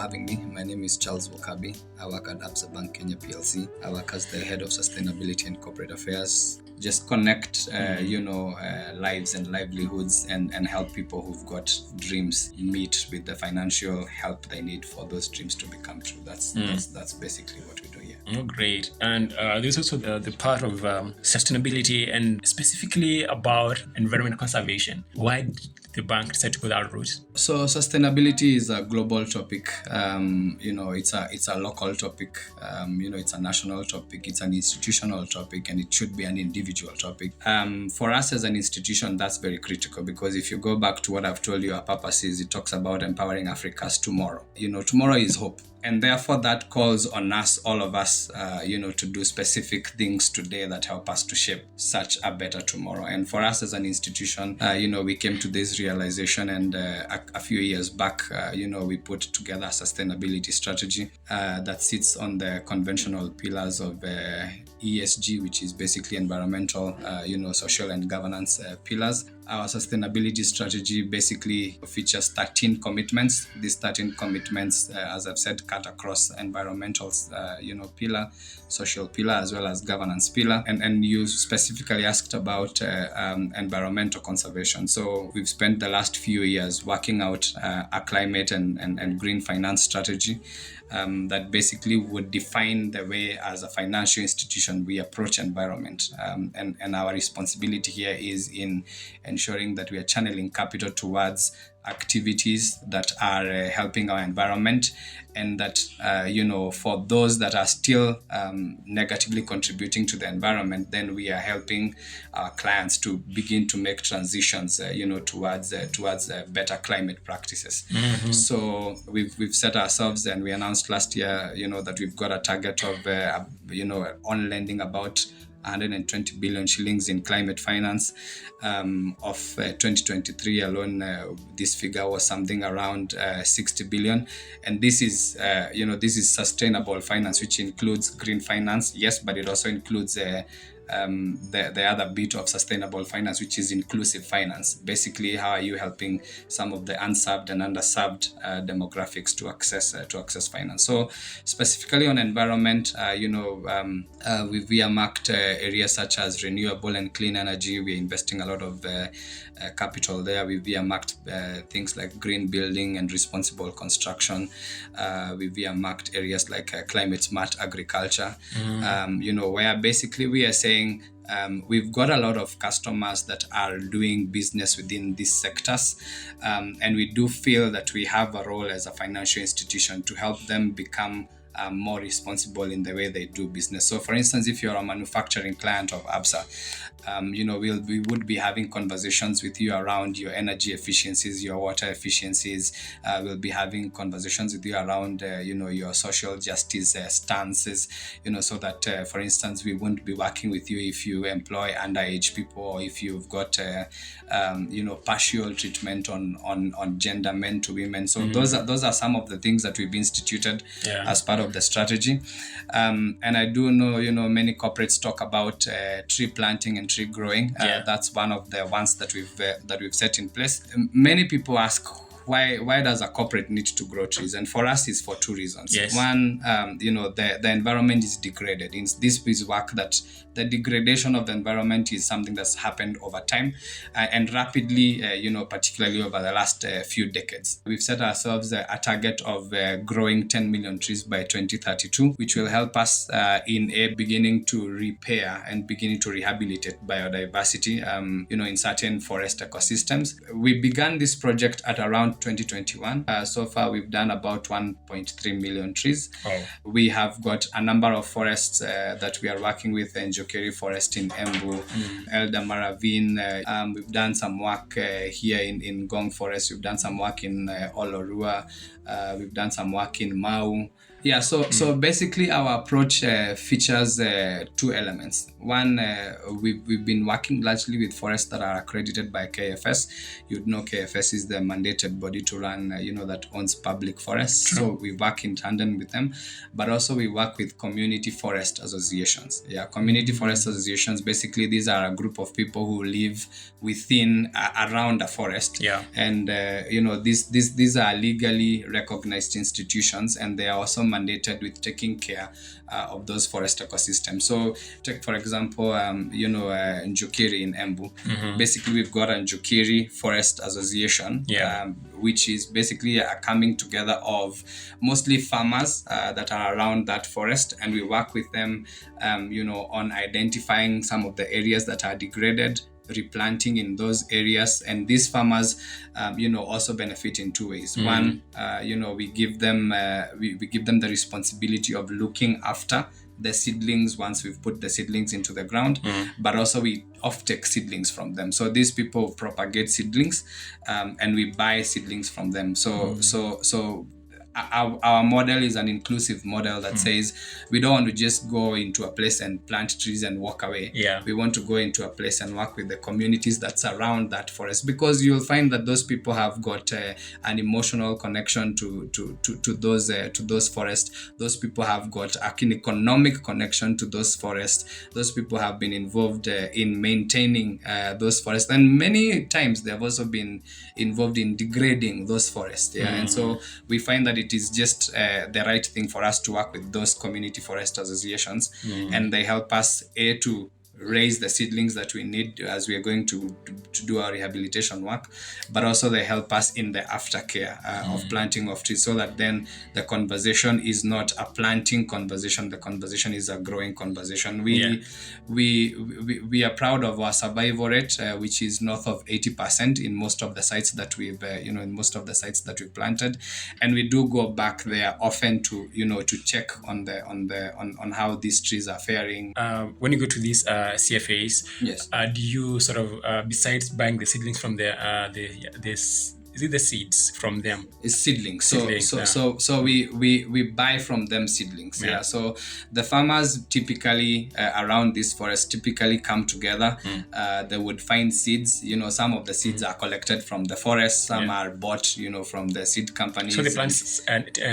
having me. My name is Charles Wokabi. I work at Absa Bank Kenya PLC. I work as the head of sustainability and corporate affairs. Just connect, lives and livelihoods and help people who've got dreams meet with the financial help they need for those dreams to become true. That's basically what we do here. Oh, great. And there's also the part of sustainability and specifically about environment conservation. Why did the bank decide to go that route? So sustainability is a global topic. It's a local topic. It's a national topic. It's an institutional topic, and it should be an individual topic. For us as an institution, that's very critical because if you go back to what I've told you, our purpose is it talks about empowering Africa's tomorrow. Tomorrow is hope. And therefore, that calls on us, all of us, to do specific things today that help us to shape such a better tomorrow. And for us as an institution, we came to this realization, and a few years back, we put together a sustainability strategy that sits on the conventional pillars of ESG, which is basically environmental, social and governance pillars. Our sustainability strategy basically features 13 commitments. These 13 commitments, as I've said, cut across environmental, pillar, social pillar, as well as governance pillar. And you specifically asked about environmental conservation. So we've spent the last few years working out a climate and green finance strategy that basically would define the way as a financial institution we approach environment. And our responsibility here is in ensuring that we are channeling capital towards activities that are helping our environment, and that, for those that are still negatively contributing to the environment, then we are helping our clients to begin to make transitions, towards better climate practices. Mm-hmm. So we've set ourselves, and we announced last year, that we've got a target of, on lending about 120 billion shillings in climate finance. Of 2023 alone, this figure was something around 60 billion. And this is, this is sustainable finance, which includes green finance, yes, but it also includes the other bit of sustainable finance, which is inclusive finance. Basically, how are you helping some of the unserved and underserved demographics to access finance? So specifically on environment, we've earmarked areas such as renewable and clean energy. We're investing a lot of capital there. We've earmarked things like green building and responsible construction. We've earmarked areas like climate smart agriculture, where basically we are saying we've got a lot of customers that are doing business within these sectors, and we do feel that we have a role as a financial institution to help them become more responsible in the way they do business. So for instance, if you're a manufacturing client of Absa, we would be having conversations with you around your energy efficiencies, your water efficiencies. We'll be having conversations with you around, your social justice stances, so that, for instance, we won't be working with you if you employ underage people, or if you've got, partial treatment on gender, men to women. So those are some of the things that we've instituted as part of the strategy. And I do know, many corporates talk about tree planting and tree growing. That's one of the ones that we've set in place. Many people ask, why does a corporate need to grow trees? And for us, it's for two reasons. Yes. One, the environment is degraded. This is work that the degradation of the environment is something that's happened over time and rapidly, particularly over the last few decades. We've set ourselves a target of growing 10 million trees by 2032, which will help us in beginning to repair and beginning to rehabilitate biodiversity, in certain forest ecosystems. We began this project at around 2021. So far, we've done about 1.3 million trees. Oh. We have got a number of forests that we are working with, Njokeri Forest in Embu, Eldama Ravine. We've done some work here in Gong Forest. We've done some work in Olorua. We've done some work in Mau. Yeah, so basically our approach features two elements. One, we've been working largely with forests that are accredited by KFS. You'd know KFS is the mandated body to run, that owns public forests. True. So we work in tandem with them, but also we work with community forest associations. Yeah, community forest associations, basically these are a group of people who live within, around a forest. Yeah. And, these are legally recognized institutions, and they are also mandated with taking care of those forest ecosystems. So take, for example, Njukiri in Embu. Basically, we've got a Njukiri Forest Association, which is basically a coming together of mostly farmers that are around that forest, and we work with them, on identifying some of the areas that are degraded, replanting in those areas, and these farmers also benefit in two ways. One, we give them the responsibility of looking after the seedlings once we've put the seedlings into the ground, but also we off-take seedlings from them. So these people propagate seedlings, and we buy seedlings from them. So our model is an inclusive model that says we don't want to just go into a place and plant trees and walk away. We want to go into a place and work with the communities that surround that forest, because you'll find that those people have got an emotional connection to those forests. Those people have got an economic connection to those forests. Those people have been involved in maintaining those forests, and many times they have also been involved in degrading those forests. And so we find that it is just the right thing for us to work with those community forest associations, and they help us to raise the seedlings that we need as we are going to do our rehabilitation work, but also they help us in the aftercare of planting of trees, so that then the conversation is not a planting conversation, the conversation is a growing conversation. We are proud of our survival rate, which is north of 80% in most of the sites that we've planted, and we do go back there often to check on how these trees are faring. When you go to these CFAs, do you sort of, besides buying the seedlings from is it the seeds from them? It's seedlings. So we buy from them seedlings. So the farmers typically around this forest typically come together. They would find seeds. Some of the seeds are collected from the forest. Some are bought, from the seed companies. So they plant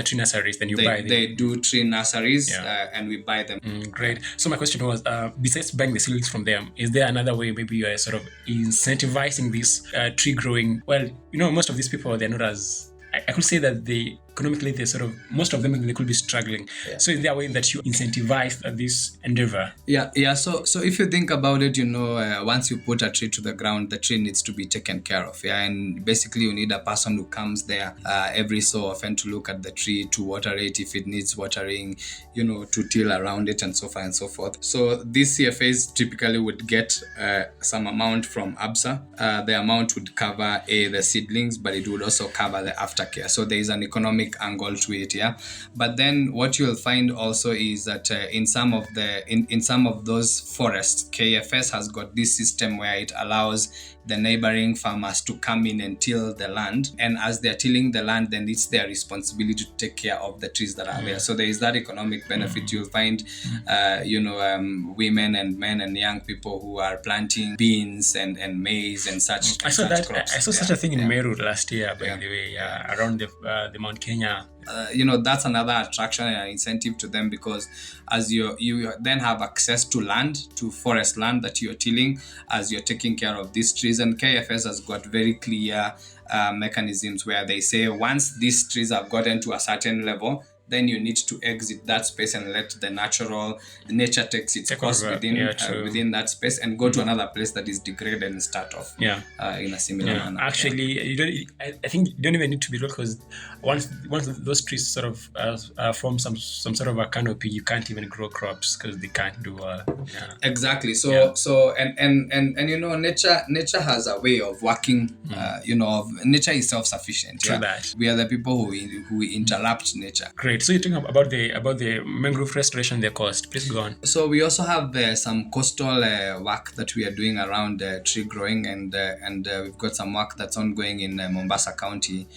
tree nurseries, then buy them. They do tree nurseries, and we buy them. Great. So my question was, besides buying the seedlings from them, is there another way maybe you are sort of incentivizing this tree growing? Well, most of these people, they're not as, I could say that economically, they sort of, most of them, they could be struggling. So is there a way that you incentivize this endeavor? So if you think about it, once you put a tree to the ground, the tree needs to be taken care of. And basically you need a person who comes there every so often to look at the tree, to water it if it needs watering, to till around it, and so far and so forth. So these CFAs typically would get some amount from Absa. The amount would cover the seedlings, but it would also cover the aftercare. So there is an economic angle to it, but then what you'll find also is that in some of those forests, KFS has got this system where it allows the neighboring farmers to come in and till the land, and as they're tilling the land, then it's their responsibility to take care of the trees that are there. So there is that economic benefit. You'll find women and men and young people who are planting beans and maize and such. I saw such a thing in Meru last year, by the way, around the Mount Kenya. That's another attraction and an incentive to them, because as you then have access to land, to forest land that you're tilling as you're taking care of these trees. And KFS has got very clear mechanisms where they say once these trees have gotten to a certain level, then you need to exit that space and let the nature takes its course within that space and go to another place that is degraded and start off in a similar manner. Actually, I think you don't even need to be real, because once those trees sort of form some sort of a canopy, you can't even grow crops because they can't do exactly. So nature has a way of working. Nature is self-sufficient. True that. We are the people who interrupt nature. Great. So you're talking about the mangrove restoration, the cost. Please go on. So we also have some coastal work that we are doing around tree growing, and we've got some work that's ongoing in Mombasa County,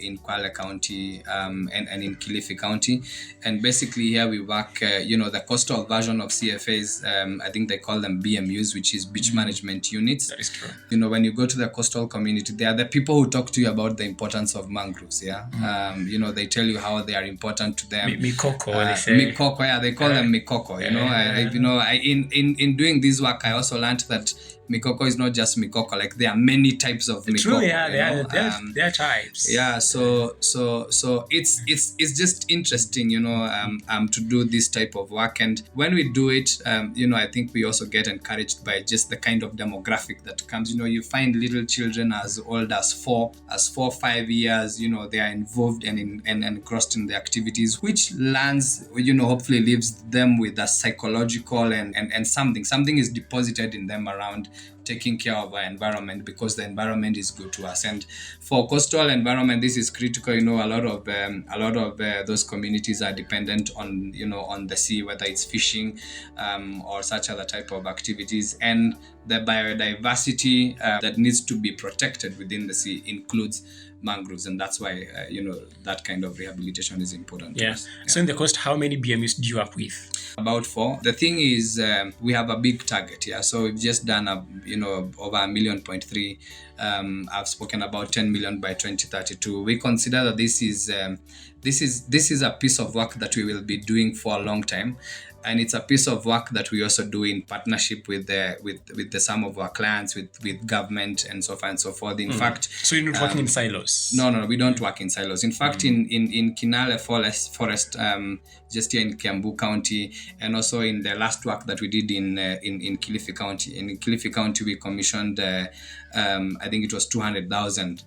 in Kwale County, and in Kilifi County. And basically here we work, the coastal version of CFAs, I think they call them BMUs, which is beach management units. That is true. When you go to the coastal community, they are the people who talk to you about the importance of mangroves. They tell you how they are important to them. Mikoko, they say. Mikoko, they call them Mikoko. In doing this work, I also learned that Mikoko is not just Mikoko. Like there are many types of Mikoko. True, yeah, you there are types. Yeah, so it's just interesting, to do this type of work. And when we do it, I think we also get encouraged by just the kind of demographic that comes. You find little children as old as 5 years. They are involved and engrossed in the activities, which lands, hopefully leaves them with a psychological and something is deposited in them around taking care of our environment, because the environment is good to us. And for coastal environment, this is critical. A lot of those communities are dependent on on the sea, whether it's fishing or such other type of activities. And the biodiversity that needs to be protected within the sea includes mangroves, and that's why that kind of rehabilitation is important to us. So in the coast, how many BMUs do you work with? About 4. The thing is, we have a big target here. So we've just done over 1.3 million. I've spoken about 10 million by 2032. We consider that this is a piece of work that we will be doing for a long time. And it's a piece of work that we also do in partnership with some of our clients, with government, and so far and so forth. In fact, so you're not working in silos? No, we don't work in silos. In fact, in Kinale Forest, just here in Kiambu County, and also in the last work that we did in Kilifi County. In Kilifi County, we commissioned, I think it was 200,000,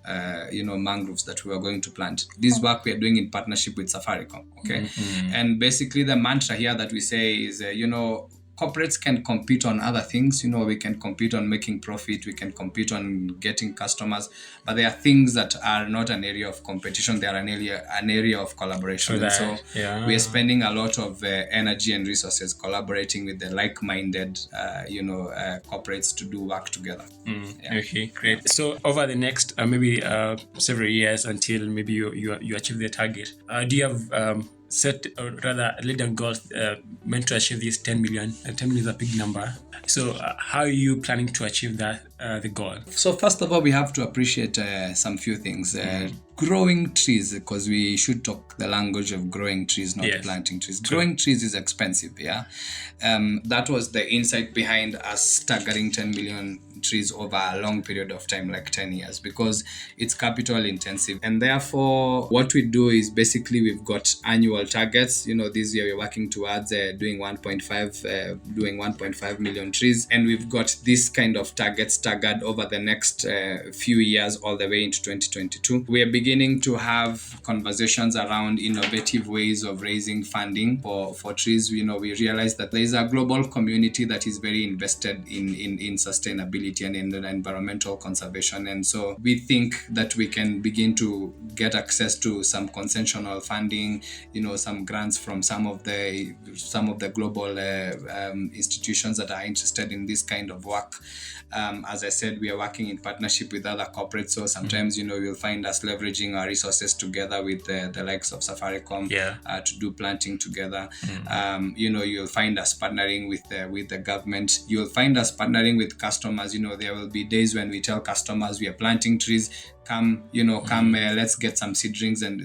mangroves that we were going to plant. This work we are doing in partnership with Safaricom. Okay, and basically the mantra here that we say is, corporates can compete on other things. We can compete on making profit, we can compete on getting customers, but there are things that are not an area of competition. They are an area of collaboration. And so we are spending a lot of energy and resources collaborating with the like-minded corporates to do work together. Okay, great. So over the next maybe several years, until maybe you achieve the target, do you have set, or rather laid down goals meant to achieve this 10 million? 10 million is a big number. So how are you planning to achieve that, the goal? So first of all, we have to appreciate some few things. Growing trees, because we should talk the language of growing trees, not planting trees. Growing trees is expensive, that was the insight behind us staggering 10 million trees over a long period of time, like 10 years, because it's capital intensive. And therefore, what we do is basically we've got annual targets. This year we're working towards doing 1.5 million trees. And we've got this kind of target staggered over the next few years, all the way into 2022. We are beginning to have conversations around innovative ways of raising funding for trees. We realize that there is a global community that is very invested in sustainability and in the environmental conservation. And so we think that we can begin to get access to some concessional funding, some grants from some of the global institutions that are interested in this kind of work. As I said, we are working in partnership with other corporates. So sometimes, you'll find us leveraging our resources together with the likes of Safaricom to do planting together. You'll find us partnering with the government. You'll find us partnering with customers. There will be days when we tell customers we are planting trees. Come, let's get some seedlings and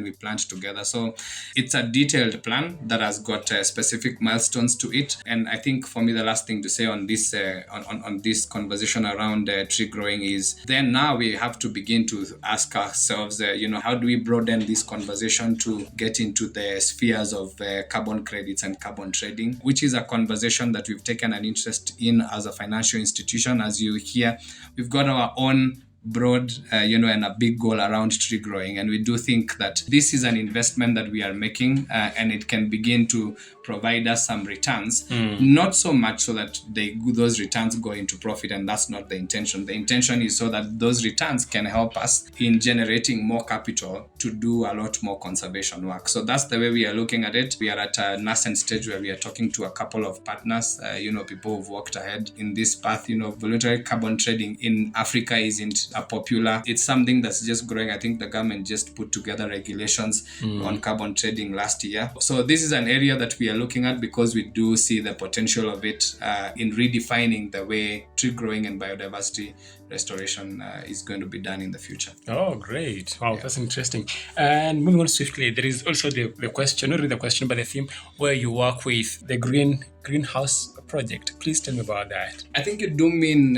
we plant together. So it's a detailed plan that has got specific milestones to it. And I think for me, the last thing to say on this on this conversation around tree growing is then now we have to begin to ask ourselves, how do we broaden this conversation to get into the spheres of carbon credits and carbon trading, which is a conversation that we've taken an interest in as a financial institution. As you hear, we've got our own broad, and a big goal around tree growing. And we do think that this is an investment that we are making, and it can begin to provide us some returns, not so much so that those returns go into profit, and that's not the intention. The intention is so that those returns can help us in generating more capital to do a lot more conservation work. So that's the way we are looking at it. We are at a nascent stage where we are talking to a couple of partners, people who've walked ahead in this path. Voluntary carbon trading in Africa isn't popular. It's something that's just growing. I think the government just put together regulations on carbon trading last year. So this is an area that we are looking at because we do see the potential of it in redefining the way tree growing and biodiversity restoration is going to be done in the future. Oh, great. Wow, that's interesting. And moving on swiftly, there is also the question, not really the question, but the theme where you work with the greenhouse project. Please tell me about that. I think you do mean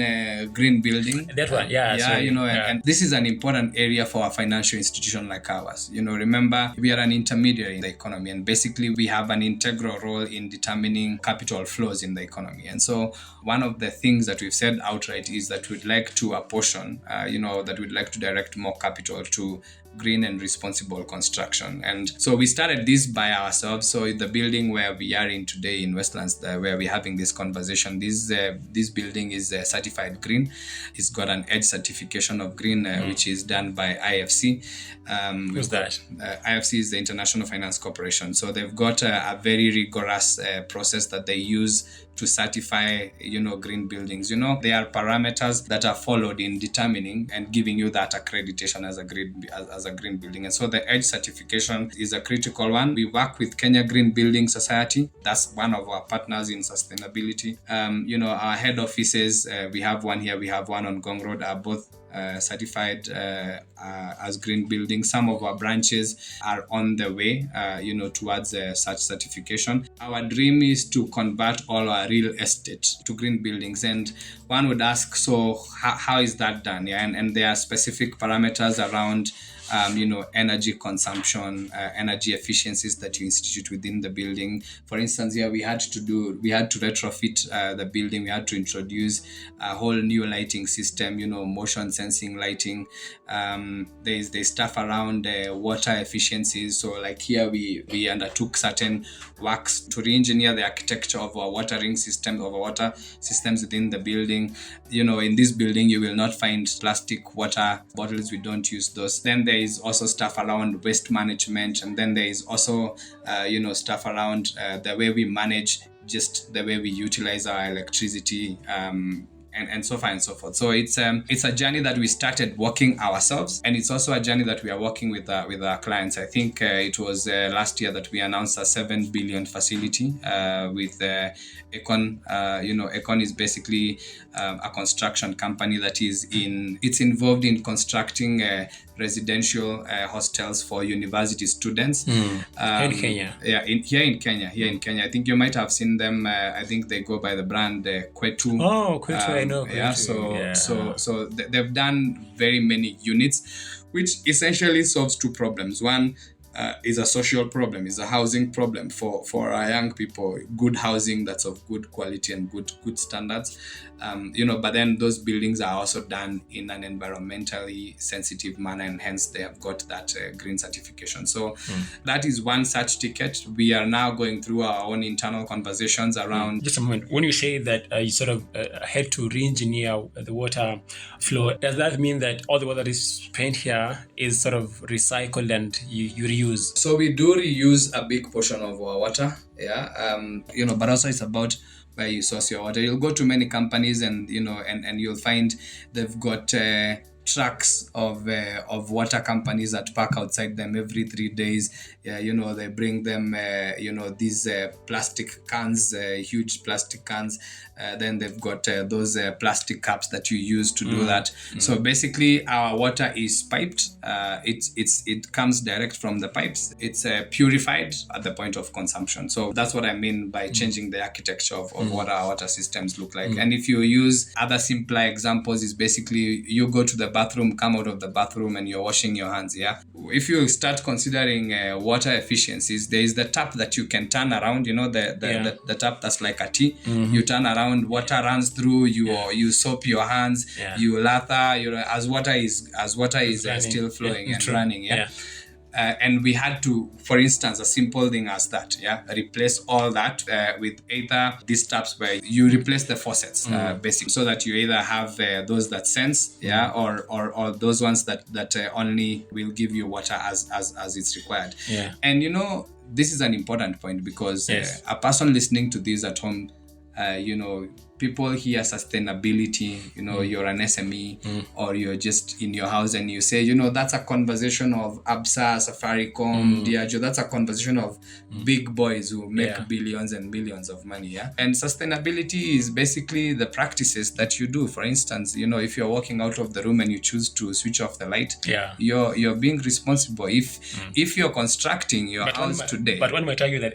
green building. That one, yeah. Yeah, sorry, and this is an important area for a financial institution like ours. Remember, we are an intermediary in the economy, and basically we have an integral role in determining capital flows in the economy. And so one of the things that we've said outright is that we'd like to apportion, that we'd like to direct more capital to green and responsible construction. And so we started this by ourselves. So the building where we are in today in Westlands, where we're having this conversation, this building is certified green. It's got an EDGE certification of green, which is done by IFC. Who's that? IFC is the International Finance Corporation. So they've got a very rigorous process that they use to certify, green buildings. There are parameters that are followed in determining and giving you that accreditation as a green building. And so the EDGE certification is a critical one. We work with Kenya Green Building Society. That's one of our partners in sustainability. Our head offices, we have one here, we have one on Gong Road, are both certified as green buildings. Some of our branches are on the way, towards such certification. Our dream is to convert all our real estate to green buildings. And one would ask, so how is that done? Yeah, and there are specific parameters around energy consumption, energy efficiencies that you institute within the building. For instance, here we had to retrofit the building. We had to introduce a whole new lighting system, motion sensing lighting. There's stuff around water efficiencies. So like here we undertook certain works to re-engineer the architecture of our water systems within the building. In this building, you will not find plastic water bottles. We don't use those. Then there is also stuff around waste management, and then there is also stuff around the way we manage, just the way we utilize our electricity, and so far and so forth. So it's a journey that we started working ourselves, and it's also a journey that we are working with our clients. I think it was last year that we announced a 7 billion facility with Econ. Econ is basically a construction company that it's involved in constructing residential hostels for university students. In Kenya. Yeah, here in Kenya. I think you might have seen them. I think they go by the brand Kwetu. Oh, Kwetu, I know. Yeah, Kwetu. so they've done very many units, which essentially solves two problems. One is a social problem, is a housing problem for our young people. Good housing that's of good quality and good standards. But then those buildings are also done in an environmentally sensitive manner, and hence they have got that green certification. So that is one such ticket. We are now going through our own internal conversations around. Just a moment. When you say that you sort of had to re-engineer the water flow, does that mean that all the water that is spent here is sort of recycled and you reuse? So we do reuse a big portion of our water, but also it's about where you source your water. You'll go to many companies and you'll find they've got trucks of water companies that park outside them every 3 days. They bring them these plastic cans, huge plastic cans. Then they've got those plastic cups that you use to do that. So basically our water is piped. It comes direct from the pipes. It's purified at the point of consumption. So that's what I mean by changing the architecture of what our water systems look like. And if you use other simpler examples, is basically you go to the bathroom, come out of the bathroom, and you're washing your hands. Yeah. If you start considering water efficiencies, there is the tap that you can turn around. The tap that's like a T. You turn around, water runs through. You soap your hands. You lather. As water is still flowing and running. And we had to, for instance, a simple thing as that, replace all that with either these taps where you replace the faucets, basically, so that you either have those that sense, or those ones that only will give you water as it's required. And this is an important point because a person listening to this at home, people hear sustainability, you're an SME or you're just in your house and you say, that's a conversation of Absa, Safaricom, Diageo. That's a conversation of big boys who make billions and billions of money. Yeah. And sustainability is basically the practices that you do. For instance, if you're walking out of the room and you choose to switch off the light, you're being responsible. If you're constructing your house today. But one might argue that,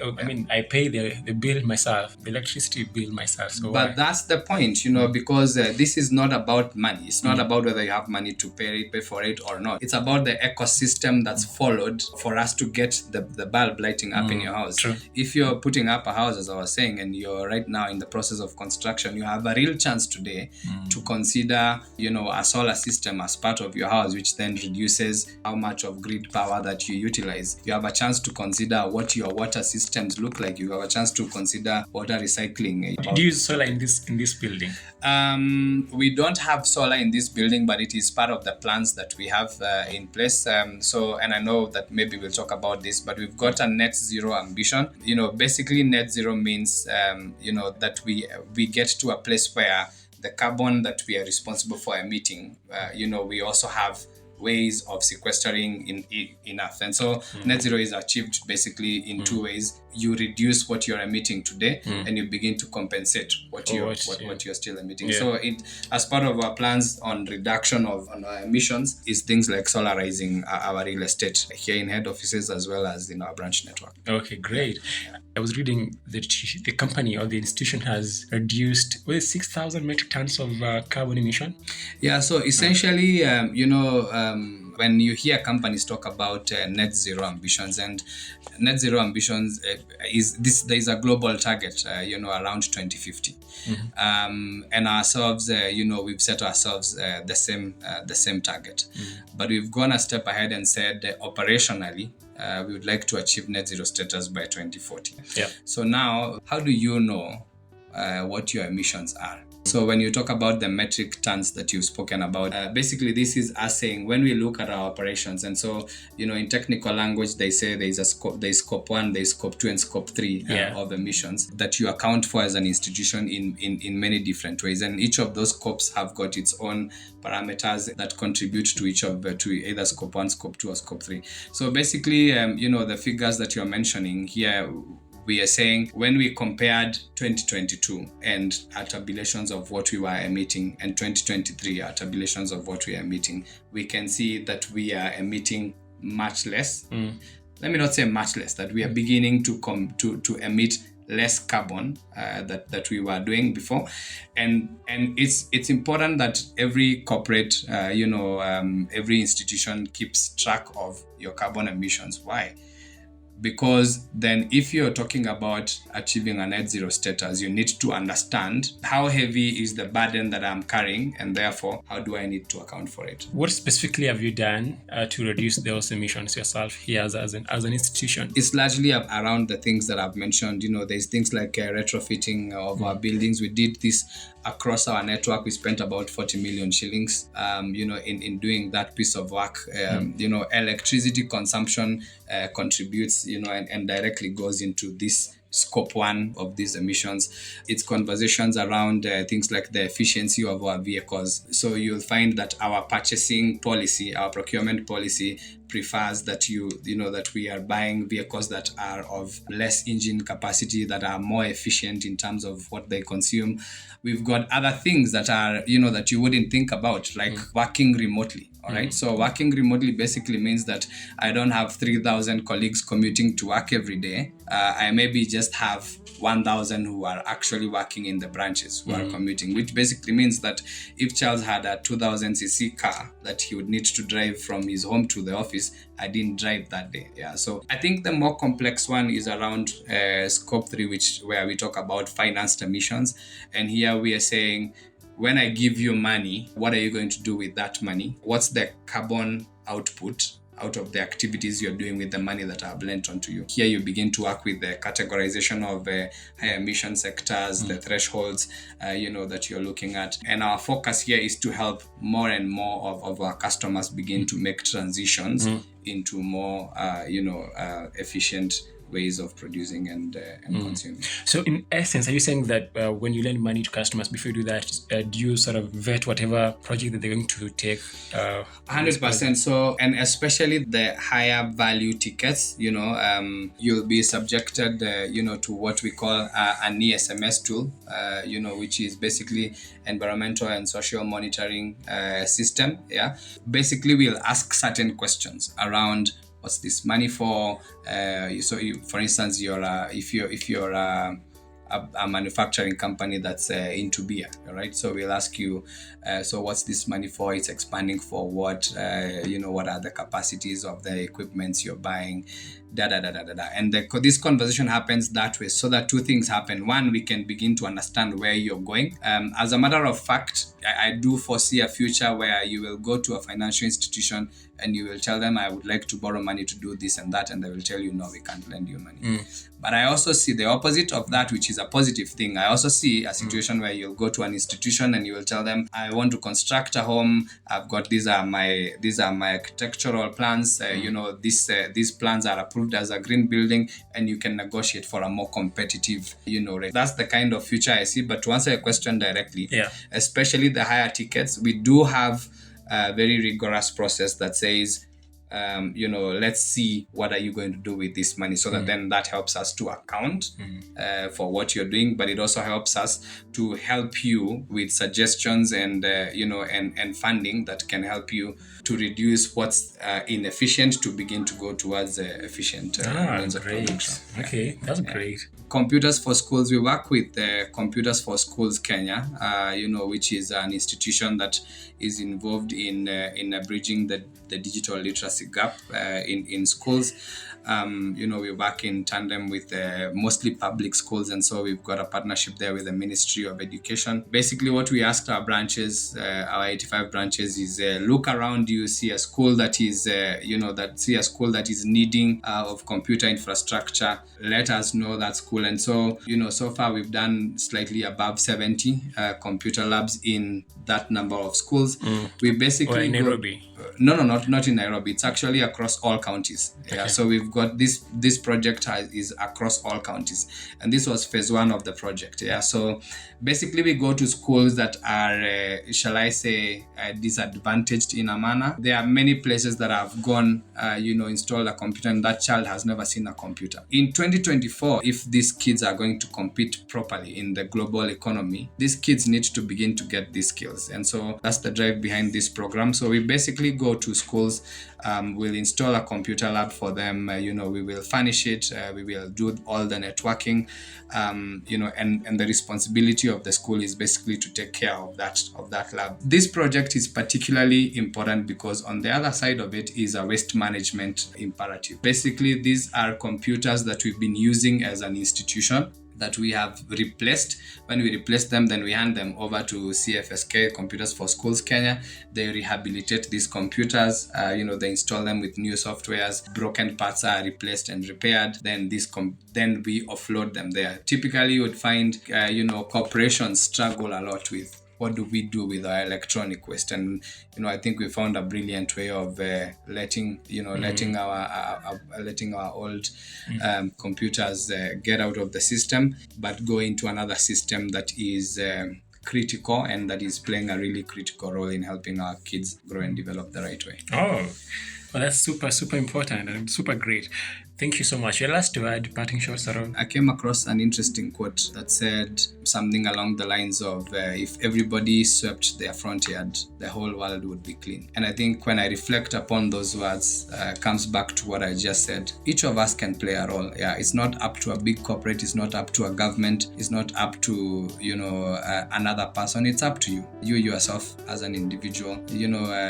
I pay the bill myself, the electricity bill myself. So that's the point, because this is not about money. It's not about whether you have money to pay for it or not. It's about the ecosystem that's followed for us to get the bulb lighting up in your house. True. If you're putting up a house, as I was saying, and you're right now in the process of construction, you have a real chance today to consider, a solar system as part of your house, which then reduces how much of grid power that you utilize. You have a chance to consider what your water systems look like. You have a chance to consider water recycling. Do you use solar in this building? We don't have solar in this building, but it is part of the plans that we have in place. And I know that maybe we'll talk about this, but we've got a net zero ambition. Basically net zero means, that we get to a place where the carbon that we are responsible for emitting, we also have ways of sequestering enough. And so net zero is achieved basically in two ways. You reduce what you're emitting today and you begin to compensate what you're still emitting. Yeah. So as part of our plans on reduction on our emissions is things like solarizing our real estate here in head offices as well as in our branch network. Okay, great. I was reading that the company or the institution has reduced 6,000 metric tons of carbon emission. Yeah, so essentially, when you hear companies talk about net zero ambitions, and net zero ambitions there is a global target, around 2050. And ourselves, we've set ourselves the same target. But we've gone a step ahead and said operationally, we would like to achieve net zero status by 2040. Yeah. So now, how do you know what your emissions are? So when you talk about the metric tons that you've spoken about, basically this is us saying when we look at our operations, and so in technical language they say there's scope 1, there's scope 2 and scope 3 of emissions that you account for as an institution in many different ways, and each of those scopes have got its own parameters that contribute to each of to either scope 1, scope 2 or scope 3. So basically the figures that you're mentioning here, we are saying when we compared 2022 and our tabulations of what we were emitting and 2023 our tabulations of what we are emitting, we can see that we are emitting much less. Let me not say much less, that we are beginning to emit less carbon that we were doing before, and it's important that every corporate every institution keeps track of your carbon emissions. Why? Because then if you're talking about achieving a net zero status, you need to understand how heavy is the burden that I'm carrying, and therefore how do I need to account for it. What specifically have you done to reduce those emissions yourself here as an institution? It's largely around the things that I've mentioned. There's things like retrofitting of our buildings. We did this across our network. We spent about 40 million shillings in doing that piece of work. Electricity consumption contributes and directly goes into this scope 1 of these emissions. It's conversations around things like the efficiency of our vehicles. So you'll find that our purchasing policy, our procurement policy prefers that that we are buying vehicles that are of less engine capacity, that are more efficient in terms of what they consume. We've got other things that are that you wouldn't think about, like working remotely. All right. So working remotely basically means that I don't have 3,000 colleagues commuting to work every day. I maybe just have 1,000 who are actually working in the branches who are commuting, which basically means that if Charles had a 2,000cc car that he would need to drive from his home to the office, I didn't drive that day. Yeah. So I think the more complex one is around scope 3, where we talk about financed emissions. And here we are saying, when I give you money, what are you going to do with that money? What's the carbon output out of the activities you're doing with the money that I've lent onto you? Here you begin to work with the categorization of high emission sectors, the thresholds, that you're looking at. And our focus here is to help more and more of our customers begin to make transitions into more, efficient ways of producing and consuming. So in essence, are you saying that when you lend money to customers, before you do that, do you sort of vet whatever project that they're going to take? 100%. So, and especially the higher value tickets, you'll be subjected, to what we call an ESMS tool, which is basically environmental and social monitoring system. Yeah. Basically, we'll ask certain questions around what's this money for. For instance, if you're a manufacturing company that's into beer, right? So we'll ask you, so what's this money for? It's expanding for what? What are the capacities of the equipments you're buying? And this conversation happens that way, so that two things happen. One, we can begin to understand where you're going. As a matter of fact, I do foresee a future where you will go to a financial institution and you will tell them, I would like to borrow money to do this and that, and they will tell you, no, we can't lend you money. But I also see the opposite of that, which is a positive thing. I also see a situation where you'll go to an institution and you will tell them, I want to construct a home. I've got these are my architectural plans. These plans are approved as a green building, and you can negotiate for a more competitive, rate. That's the kind of future I see. But to answer your question directly, especially the higher tickets, we do have a very rigorous process that says, let's see what are you going to do with this money, so that then that helps us to account for what you're doing, but it also helps us to help you with suggestions and funding that can help you to reduce what's inefficient to begin to go towards efficient means of production. Okay, that's great. Computers for Schools, we work with Computers for Schools Kenya, which is an institution that is involved in bridging the digital literacy gap in schools. We work in tandem with mostly public schools, and so we've got a partnership there with the Ministry of Education. Basically, what we asked our branches, our 85 branches, is look around you, see a school that is, needing of computer infrastructure. Let us know that school. And so, so far we've done slightly above 70 computer labs in that number of schools. We basically or in Nairobi. No, not in Nairobi. It's actually across all counties. Okay. Yeah, so we've got this project is across all counties, and this was phase one of the project. Yeah, so basically we go to schools that are, shall I say, disadvantaged in a manner. There are many places that have gone, installed a computer, and that child has never seen a computer. In 2024, if these kids are going to compete properly in the global economy, these kids need to begin to get these skills, and so that's the drive behind this program. So we basically go to schools, we'll install a computer lab for them, we will furnish it, we will do all the networking, and the responsibility of the school is basically to take care of that lab. This project is particularly important because on the other side of it is a waste management imperative. Basically, these are computers that we've been using as an institution that we have replaced. When we replace them, then we hand them over to CFSK, Computers for Schools Kenya. They rehabilitate these computers, they install them with new softwares, broken parts are replaced and repaired, then then we offload them there. Typically you would find, corporations struggle a lot with what do we do with our electronic waste, and I think we found a brilliant way of letting our old computers get out of the system, but go into another system that is critical and that is playing a really critical role in helping our kids grow and develop the right way. Oh, well, that's super important and super great. Thank you so much. Your last word, parting shots around. I came across an interesting quote that said something along the lines of, if everybody swept their front yard, the whole world would be clean. And I think when I reflect upon those words, comes back to what I just said. Each of us can play a role. Yeah, it's not up to a big corporate, it's not up to a government, it's not up to, another person, it's up to you. You yourself as an individual.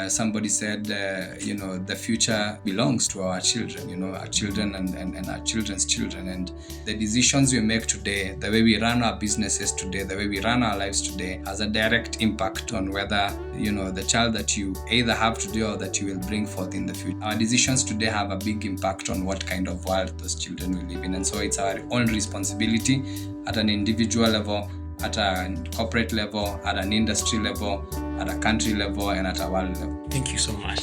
Somebody said, the future belongs to our children, our children and our children's children, and the decisions we make today, the way we run our businesses today, the way we run our lives today, has a direct impact on whether the child that you either have today or that you will bring forth in the future. Our decisions today have a big impact on what kind of world those children will live in, and so it's our own responsibility at an individual level, at a corporate level, at an industry level, at a country level, and at a world level. Thank you so much.